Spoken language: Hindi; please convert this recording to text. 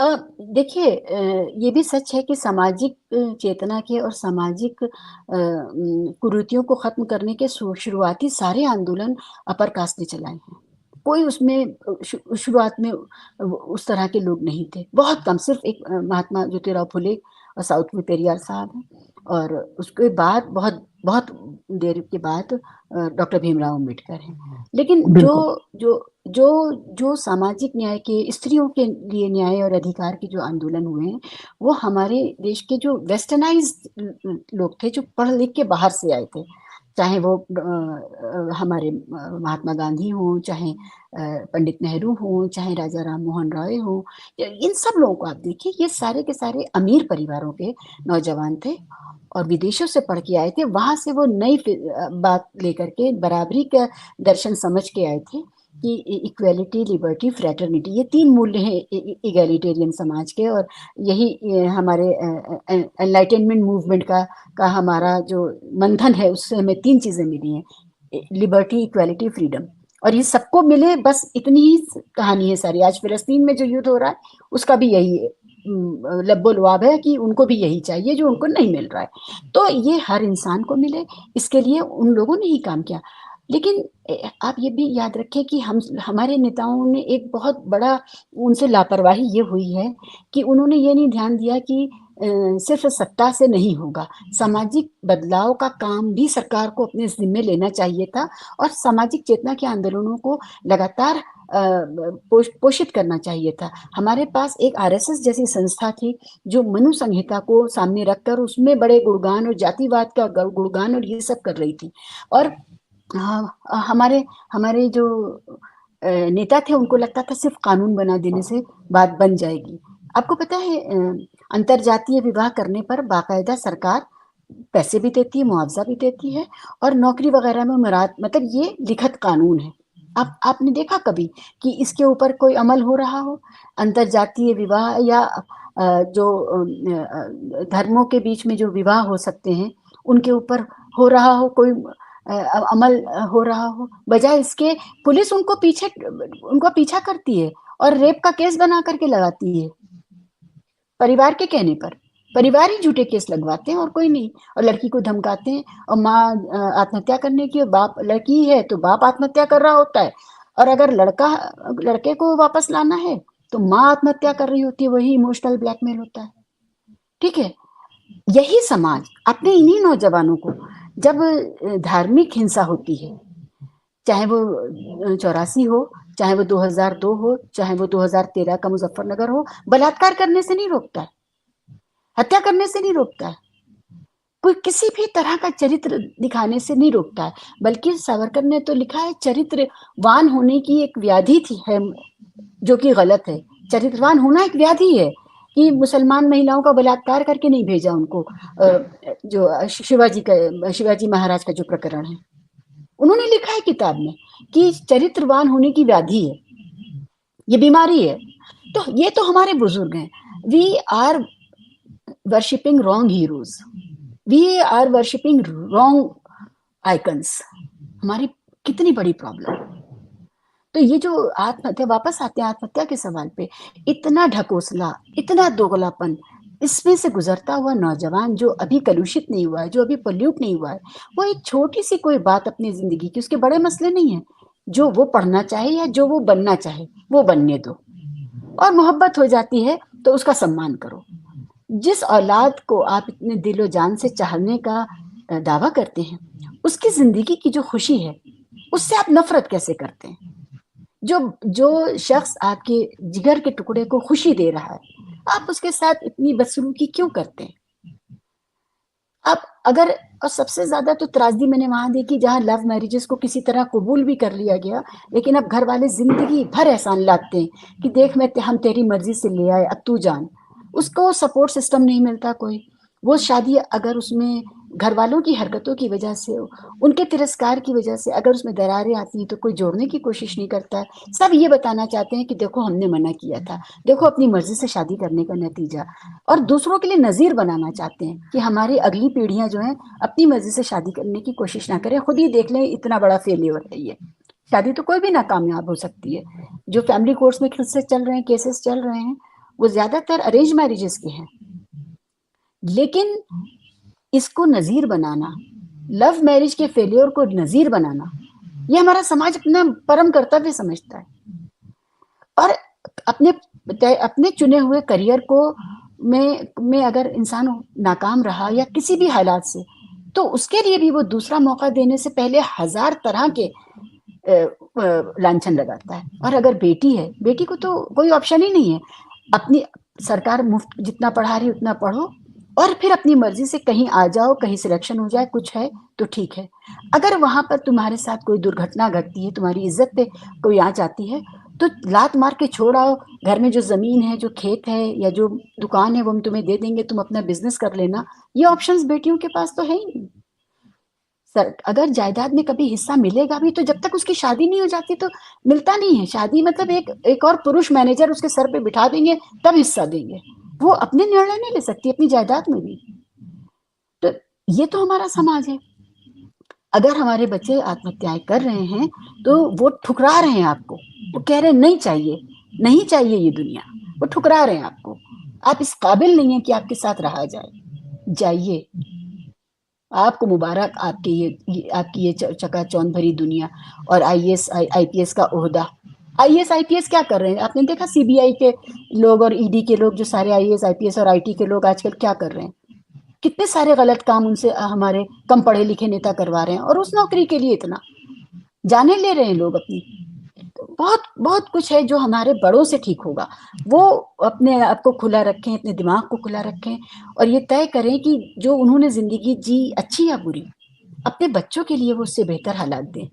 देखिए, ये भी सच है कि सामाजिक चेतना के और सामाजिक कुरीतियों को खत्म करने के शुरुआती सारे आंदोलन अपर कास्ट ने चलाए हैं। कोई उसमें शुरुआत में उस तरह के लोग नहीं थे, बहुत कम, सिर्फ एक महात्मा ज्योतिराव फुले और सावित्री पेरियार साहब हैं। और उसके बाद बहुत बहुत देर के बाद डॉक्टर भीमराव अम्बेडकर हैं। लेकिन जो बिल्कुल। जो जो जो सामाजिक न्याय के, स्त्रियों के लिए न्याय और अधिकार के जो आंदोलन हुए हैं, वो हमारे देश के जो वेस्टर्नाइज्ड लोग थे, जो पढ़ लिख के बाहर से आए थे, चाहे वो हमारे महात्मा गांधी हों, चाहे पंडित नेहरू हों, चाहे राजा राम मोहन रॉय हों, इन सब लोगों को आप देखिए, ये सारे के सारे अमीर परिवारों के नौजवान थे और विदेशों से पढ़ के आए थे। वहां से वो नई बात लेकर के बराबरी का दर्शन समझ के आए थे कि इक्वेलिटी, लिबर्टी, फ्रेटर्निटी, ये तीन मूल्य हैं इगैलिटेरियन समाज के। और यही हमारे एनलाइटेनमेंट मूवमेंट का हमारा जो मंथन है, उससे हमें तीन चीजें मिली हैं: लिबर्टी, इक्वेलिटी, फ्रीडम। और ये सबको मिले, बस इतनी ही कहानी है सारी। आज फिलिस्तीन में जो युद्ध हो रहा है, उसका भी यही लब्बो लुआब है कि उनको भी यही चाहिए जो उनको नहीं मिल रहा है। तो ये हर इंसान को मिले, इसके लिए उन लोगों ने ही काम किया। लेकिन आप ये भी याद रखें कि हमारे नेताओं ने एक बहुत बड़ा, उनसे लापरवाही ये हुई है कि उन्होंने ये नहीं ध्यान दिया कि सिर्फ सत्ता से नहीं होगा, सामाजिक बदलाव का काम भी सरकार को अपने जिम्मे लेना चाहिए था। और सामाजिक चेतना के आंदोलनों को लगातार पोषित करना चाहिए था। हमारे पास एक आरएसएस जैसी संस्था थी, जो मनु संहिता को सामने रखकर उसमें बड़े गुणगान और जातिवाद का गुणगान और ये सब कर रही थी। और हाँ, हमारे हमारे जो नेता थे, उनको लगता था सिर्फ कानून बना देने से बात बन जाएगी। आपको पता है, अंतरजातीय विवाह करने पर बाकायदा सरकार पैसे भी देती है, मुआवजा भी देती है, और नौकरी वगैरह में मुराद, मतलब ये लिखित कानून है। आपने देखा कभी कि इसके ऊपर कोई अमल हो रहा हो? अंतरजातीय विवाह या जो धर्मों के बीच में जो विवाह हो सकते हैं, उनके ऊपर हो रहा हो कोई अमल, हो रहा हो? बजाय इसके पुलिस उनको पीछा करती है और रेप का केस बना करके लगाती है, परिवार के कहने पर। परिवार ही झूठे केस लगवाते हैं और कोई नहीं। और लड़की को धमकाते हैं, और माँ आत्महत्या करने की, और बाप, लड़की है तो बाप आत्महत्या कर रहा होता है। और अगर लड़के को वापस लाना है, तो माँ आत्महत्या कर रही होती है, वही इमोशनल ब्लैकमेल होता है। ठीक है, यही समाज अपने इन्हीं नौजवानों को, जब धार्मिक हिंसा होती है, चाहे वो 84 हो, चाहे वो 2002 हो, चाहे वो 2013 का मुजफ्फरनगर हो, बलात्कार करने से नहीं रोकता है, हत्या करने से नहीं रोकता है, कोई किसी भी तरह का चरित्र दिखाने से नहीं रोकता है। बल्कि सावरकर ने तो लिखा है, चरित्रवान होने की एक व्याधि थी है, जो कि गलत है। चरित्रवान होना एक व्याधि है कि मुसलमान महिलाओं का बलात्कार करके नहीं भेजा उनको, जो शिवाजी महाराज का जो प्रकरण है, उन्होंने लिखा है किताब में कि चरित्रवान होने की व्याधि है, ये बीमारी है। तो ये तो हमारे बुजुर्ग हैं। We are worshipping wrong heroes, we are worshipping wrong icons. हमारी कितनी बड़ी प्रॉब्लम। तो ये जो आत्महत्या, वापस आते हैं आत्महत्या के सवाल पे, इतना ढकोसला, इतना दोगलापन, इसमें से गुजरता हुआ नौजवान जो अभी कलुषित नहीं हुआ है, जो अभी पोल्यूट नहीं हुआ है, वो एक छोटी सी कोई बात अपनी जिंदगी की, उसके बड़े मसले नहीं है, जो वो पढ़ना चाहे या जो वो बनना चाहे, वो बनने दो। और मोहब्बत हो जाती है तो उसका सम्मान करो। जिस औलाद को आप इतने दिलो जान से चाहने का दावा करते हैं, उसकी जिंदगी की जो खुशी है, उससे आप नफरत कैसे करते हैं? जो जो शख्स आपके जिगर के टुकड़े को खुशी दे रहा है, आप उसके साथ इतनी बदसलूकी क्यों करते हैं? आप अगर, और सबसे ज्यादा तो त्रासदी मैंने वहां देखी जहां लव मैरिजेस को किसी तरह कबूल भी कर लिया गया, लेकिन अब घर वाले जिंदगी भर एहसान लाते हैं कि देख, हम तेरी मर्जी से ले आए, अब तू जान। उसको सपोर्ट सिस्टम नहीं मिलता कोई। वो शादी, अगर उसमें घर वालों की हरकतों की वजह से, उनके तिरस्कार की वजह से अगर उसमें दरारें आती हैं, तो कोई जोड़ने की कोशिश नहीं करता है। सब ये बताना चाहते हैं कि देखो हमने मना किया था, देखो अपनी मर्जी से शादी करने का नतीजा। और दूसरों के लिए नजीर बनाना चाहते हैं कि हमारी अगली पीढ़ियां जो हैं, अपनी मर्जी से शादी करने की कोशिश ना करें, खुद ही देख लें, इतना बड़ा फेलियर है ये। शादी तो कोई भी नाकामयाब हो सकती है। जो फैमिली कोर्ट्स में किस्से चल रहे हैं, केसेस चल रहे हैं, वो ज़्यादातर अरेंज मैरिजेस के हैं। लेकिन इसको नज़ीर बनाना, लव मैरिज के फेल्योर को नज़ीर बनाना, ये हमारा समाज अपना परम कर्तव्य समझता है। और अपने चुने हुए करियर को में अगर इंसान नाकाम रहा या किसी भी हालात से, तो उसके लिए भी वो दूसरा मौका देने से पहले हज़ार तरह के लांछन लगाता है। और अगर बेटी है, बेटी को तो कोई ऑप्शन ही नहीं है। अपनी सरकार मुफ्त जितना पढ़ा रही है उतना पढ़ो और फिर अपनी मर्जी से कहीं आ जाओ, कहीं सिलेक्शन हो जाए, कुछ है तो ठीक है। अगर वहां पर तुम्हारे साथ कोई दुर्घटना घटती है, तुम्हारी इज्जत पे कोई आँच आती है, तो लात मार के छोड़ आओ। घर में जो जमीन है, जो खेत है या जो दुकान है, वो हम तुम्हें दे देंगे, तुम अपना बिजनेस कर लेना। ये ऑप्शंस बेटियों के पास तो है ही नहीं। अगर जायदाद में कभी हिस्सा मिलेगा भी तो जब तक उसकी शादी नहीं हो जाती तो मिलता नहीं है। शादी मतलब एक और पुरुष मैनेजर उसके सर पे बिठा देंगे, तब हिस्सा देंगे। वो अपने निर्णय नहीं ले सकती अपनी जायदाद में भी। तो ये तो हमारा समाज है। अगर हमारे बच्चे आत्महत्याएं कर रहे हैं तो वो ठुकरा रहे हैं आपको। वो कह रहे हैं नहीं चाहिए, नहीं चाहिए ये दुनिया। वो ठुकरा रहे हैं आपको। आप इस काबिल नहीं है कि आपके साथ रहा जाए। जाइए, आपको मुबारक, आपकी ये चकाचौंध भरी दुनिया और आईएएस आईपीएस का ओहदा। आईएएस आईपीएस क्या कर रहे हैं? आपने देखा सीबीआई के लोग और ईडी के लोग, जो सारे आईएएस आईपीएस और आईटी के लोग आजकल क्या कर रहे हैं? कितने सारे गलत काम उनसे हमारे कम पढ़े लिखे नेता करवा रहे हैं, और उस नौकरी के लिए इतना जाने ले रहे हैं लोग अपनी। तो बहुत बहुत कुछ है जो हमारे बड़ों से ठीक होगा। वो अपने आप को खुला रखें, अपने दिमाग को खुला रखें और ये तय करें कि जो उन्होंने जिंदगी जी, अच्छी या बुरी, अपने बच्चों के लिए वो उससे बेहतर हालात दें।